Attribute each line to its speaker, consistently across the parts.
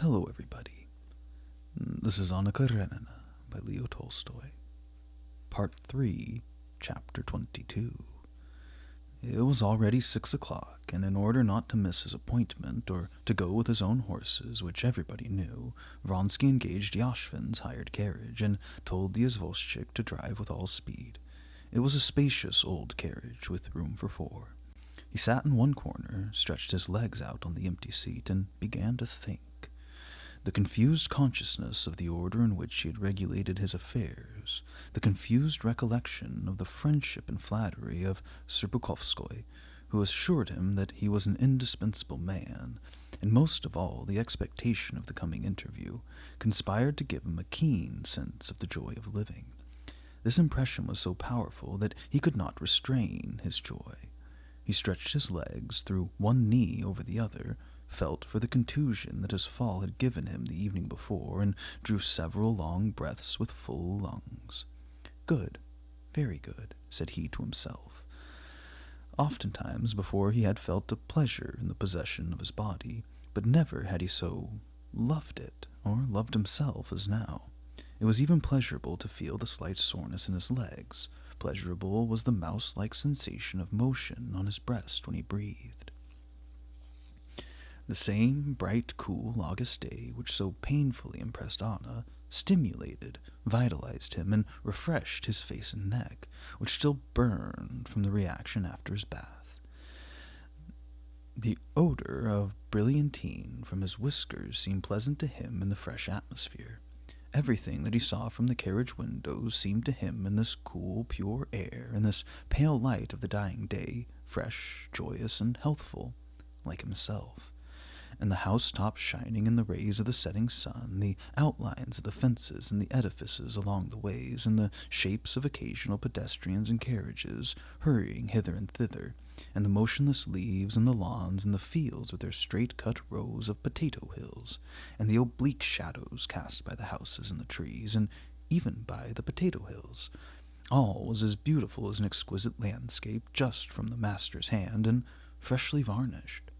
Speaker 1: Hello, everybody. This is Anna Karenina by Leo Tolstoy. Part 3, Chapter 22. It was already 6 o'clock, and in order not to miss his appointment or to go with his own horses, which everybody knew, Vronsky engaged Yashvin's hired carriage and told the izvozchik to drive with all speed. It was a spacious old carriage with room for 4. He sat in one corner, stretched his legs out on the empty seat, and began to think. The confused consciousness of the order in which he had regulated his affairs, the confused recollection of the friendship and flattery of Serpukhowskoy, who assured him that he was an indispensable man, and most of all the expectation of the coming interview, conspired to give him a keen sense of the joy of living. This impression was so powerful that he could not restrain his joy. He stretched his legs, threw one knee over the other, felt for the contusion that his fall had given him the evening before, and drew several long breaths with full lungs. "Good, very good," said he to himself. Oftentimes before he had felt a pleasure in the possession of his body, but never had he so loved it, or loved himself as now. It was even pleasurable to feel the slight soreness in his legs. Pleasurable was the mouse-like sensation of motion on his breast when he breathed. The same bright, cool August day which so painfully impressed Anna stimulated, vitalized him, and refreshed his face and neck, which still burned from the reaction after his bath. The odor of brilliantine from his whiskers seemed pleasant to him in the fresh atmosphere. Everything that he saw from the carriage windows seemed to him in this cool, pure air, in this pale light of the dying day, fresh, joyous, and healthful, like himself. And the housetops shining in the rays of the setting sun, the outlines of the fences and the edifices along the ways, and the shapes of occasional pedestrians and carriages hurrying hither and thither, and the motionless leaves and the lawns and the fields with their straight-cut rows of potato hills, and the oblique shadows cast by the houses and the trees, and even by the potato hills. All was as beautiful as an exquisite landscape just from the master's hand, and freshly varnished.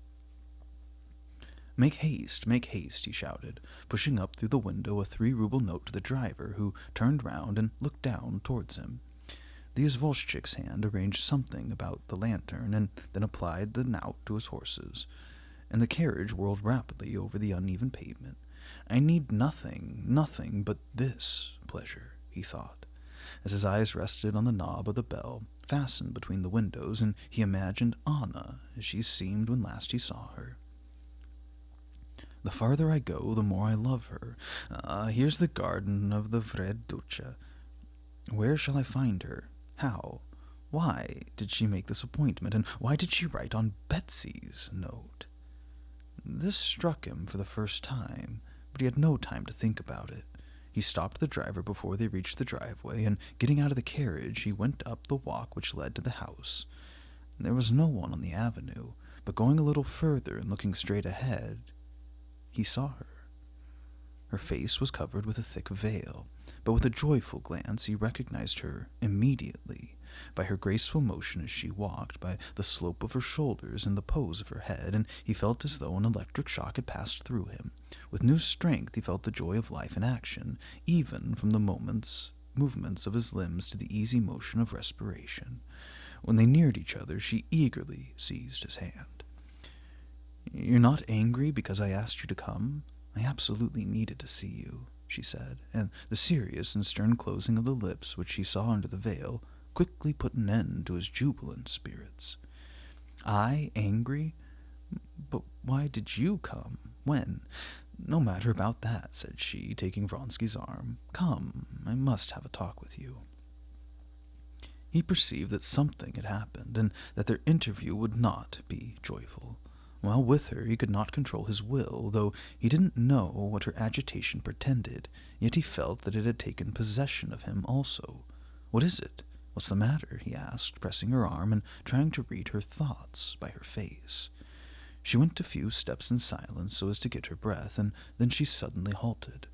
Speaker 1: Make haste, he shouted, pushing up through the window a 3-ruble note to the driver, who turned round and looked down towards him. The izvozchik's hand arranged something about the lantern, and then applied the knout to his horses, and the carriage whirled rapidly over the uneven pavement. "I need nothing but this pleasure," he thought, as his eyes rested on the knob of the bell, fastened between the windows, and he imagined Anna as she seemed when last he saw her. "The farther I go, the more I love her. Here's the garden of the Vreducha. Where shall I find her? How? Why did she make this appointment, and why did she write on Betsy's note?" This struck him for the first time, but he had no time to think about it. He stopped the driver before they reached the driveway, and getting out of the carriage, he went up the walk which led to the house. There was no one on the avenue, but going a little further and looking straight ahead, he saw her. Her face was covered with a thick veil, but with a joyful glance he recognized her immediately, by her graceful motion as she walked, by the slope of her shoulders and the pose of her head, and he felt as though an electric shock had passed through him. With new strength he felt the joy of life and action, even from the movements of his limbs to the easy motion of respiration. When they neared each other, she eagerly seized his hand. "You're not angry because I asked you to come? I absolutely needed to see you," she said, and the serious and stern closing of the lips which he saw under the veil quickly put an end to his jubilant spirits. "I angry? But why did you come? When? No matter about that," said she, taking Vronsky's arm. "Come, I must have a talk with you." He perceived that something had happened, and that their interview would not be joyful. While with her, he could not control his will, though he didn't know what her agitation portended, yet he felt that it had taken possession of him also. "What is it? What's the matter?" he asked, pressing her arm and trying to read her thoughts by her face. She went a few steps in silence so as to get her breath, and then she suddenly halted.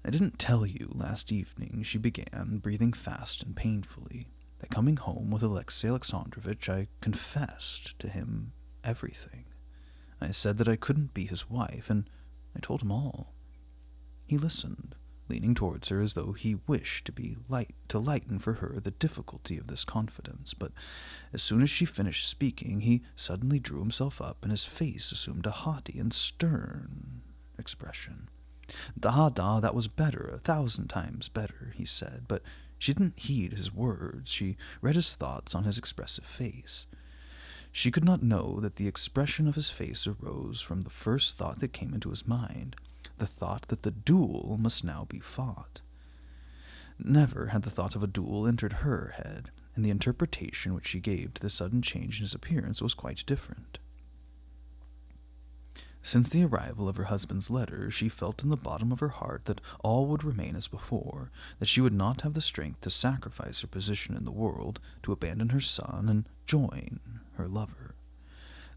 Speaker 1: "I didn't tell you last evening," she began, breathing fast and painfully, "that coming home with Alexey Alexandrovitch I confessed to him everything. I said that I couldn't be his wife, and I told him all. He listened, leaning towards her as though he wished to lighten for her the difficulty of this confidence, but as soon as she finished speaking, he suddenly drew himself up, and his face assumed a haughty and stern expression. "Da, that was better, 1,000 times better," he said, but she didn't heed his words. She read his thoughts on his expressive face. She could not know that the expression of his face arose from the first thought that came into his mind, the thought that the duel must now be fought. Never had the thought of a duel entered her head, and the interpretation which she gave to the sudden change in his appearance was quite different. Since the arrival of her husband's letter, she felt in the bottom of her heart that all would remain as before, that she would not have the strength to sacrifice her position in the world, to abandon her son and join her lover.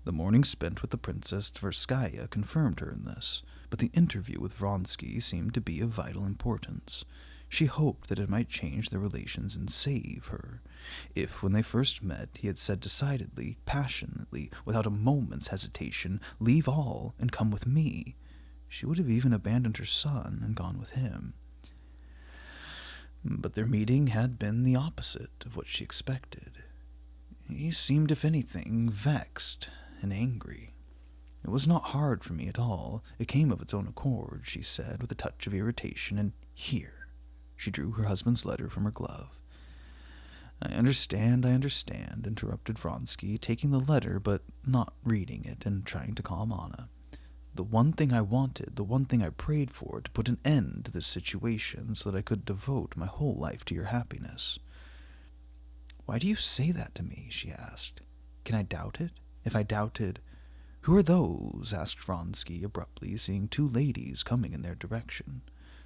Speaker 1: The morning spent with the Princess Tverskaya confirmed her in this, but the interview with Vronsky seemed to be of vital importance. She hoped that it might change their relations and save her. If, when they first met, he had said decidedly, passionately, without a moment's hesitation, "Leave all and come with me," she would have even abandoned her son and gone with him. But their meeting had been the opposite of what she expected. He seemed, if anything, vexed and angry. "It was not hard for me at all. It came of its own accord," she said, with a touch of irritation, and here. She drew her husband's letter from her glove. I understand, interrupted Vronsky, taking the letter but not reading it and trying to calm Anna. "The one thing I wanted, the one thing I prayed for, to put an end to this situation so that I could devote my whole life to your happiness." "Why do you say that to me?" she asked. "Can I doubt it? If I doubted—" "Who are those?" asked Vronsky abruptly, seeing two ladies coming in their direction.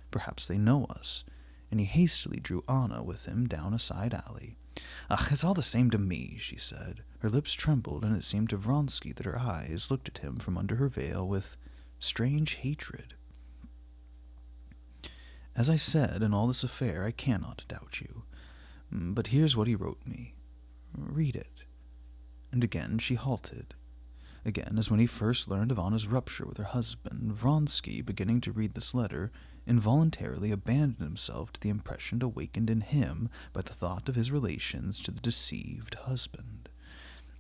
Speaker 1: "Perhaps they know us." And he hastily drew Anna with him down a side alley. "Ach, it's all the same to me," she said. Her lips trembled, and it seemed to Vronsky that her eyes looked at him from under her veil with strange hatred. "As I said, in all this affair I cannot doubt you. But here's what he wrote me. Read it." And again she halted. Again, as when he first learned of Anna's rupture with her husband, Vronsky, beginning to read this letter, involuntarily abandoned himself to the impression awakened in him by the thought of his relations to the deceived husband.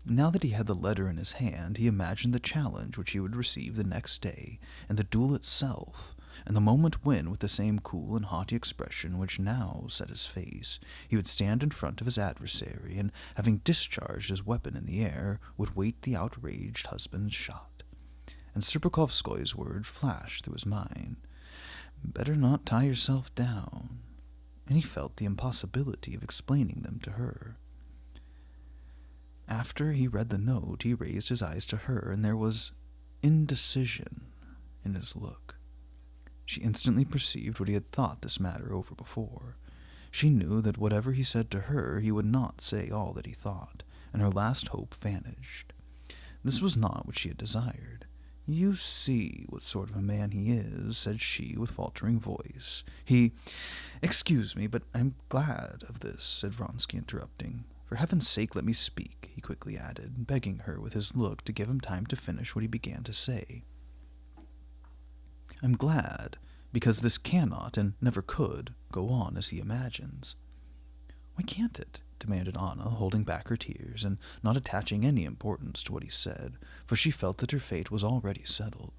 Speaker 1: Now that he had the letter in his hand, he imagined the challenge which he would receive the next day, and the duel itself, and the moment when, with the same cool and haughty expression which now set his face, he would stand in front of his adversary, and, having discharged his weapon in the air, would wait the outraged husband's shot. And Serpukhowskoy's words flashed through his mind. "Better not tie yourself down," and he felt the impossibility of explaining them to her. After he read the note, he raised his eyes to her, and there was indecision in his look. She instantly perceived what he had thought this matter over before. She knew that whatever he said to her, he would not say all that he thought, and her last hope vanished. This was not what she had desired. "You see what sort of a man he is," said she with faltering voice. "Excuse me, but I'm glad of this," said Vronsky, interrupting. "For heaven's sake, let me speak," he quickly added, begging her with his look to give him time to finish what he began to say. "I'm glad, because this cannot, and never could, go on as he imagines." "Why can't it?" demanded Anna, holding back her tears, and not attaching any importance to what he said, for she felt that her fate was already settled.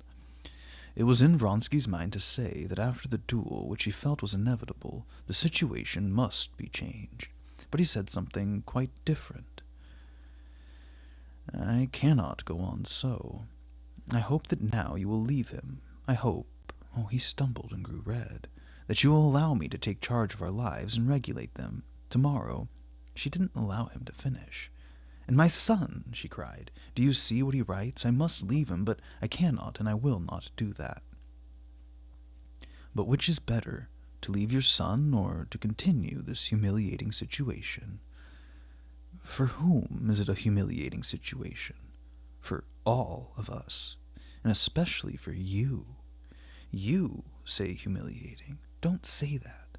Speaker 1: It was in Vronsky's mind to say that after the duel, which he felt was inevitable, the situation must be changed, but he said something quite different. "I cannot go on so. I hope that now you will leave him. I hope," he stumbled and grew red, "that you will allow me to take charge of our lives and regulate them. Tomorrow—" She didn't allow him to finish. "And my son," she cried. "Do you see what he writes? I must leave him, but I cannot and I will not do that." "But which is better, to leave your son or to continue this humiliating situation?" "For whom is it a humiliating situation?" "For all of us, and especially for you." "You say humiliating. Don't say that.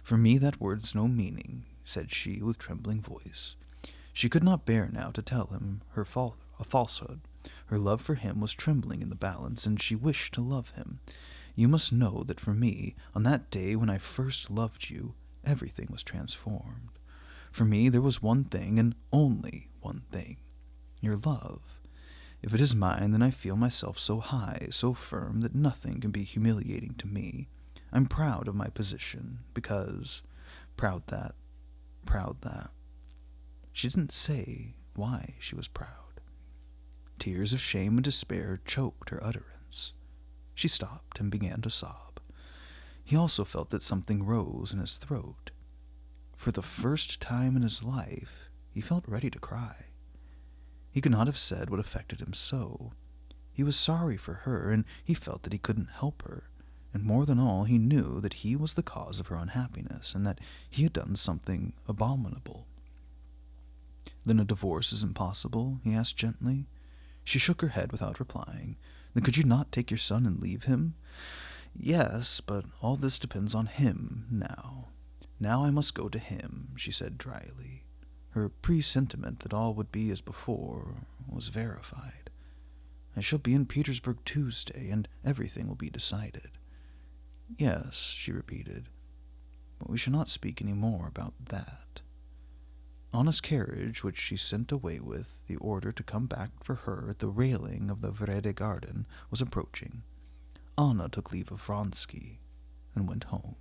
Speaker 1: For me that word's no meaning," said she with trembling voice. She could not bear now to tell him a falsehood. Her love for him was trembling in the balance, and she wished to love him. You must know that for me, on that day when I first loved you, everything was transformed. For me there was one thing, and only one thing, your love. If it is mine, then I feel myself so high, so firm, that nothing can be humiliating to me. I'm proud of my position, because... proud that... She didn't say why she was proud. Tears of shame and despair choked her utterance. She stopped and began to sob. He also felt that something rose in his throat. For the first time in his life, he felt ready to cry. He could not have said what affected him so. He was sorry for her, and he felt that he couldn't help her. And more than all, he knew that he was the cause of her unhappiness, and that he had done something abominable. "Then a divorce is impossible?" he asked gently. She shook her head without replying. "Then could you not take your son and leave him?" "Yes, but all this depends on him now. Now I must go to him," she said dryly. Her presentiment that all would be as before was verified. "I shall be in Petersburg Tuesday, and everything will be decided." "Yes," she repeated, "but we shall not speak any more about that." Anna's carriage, which she sent away with the order to come back for her at the railing of the Vrede garden, was approaching. Anna took leave of Vronsky and went home.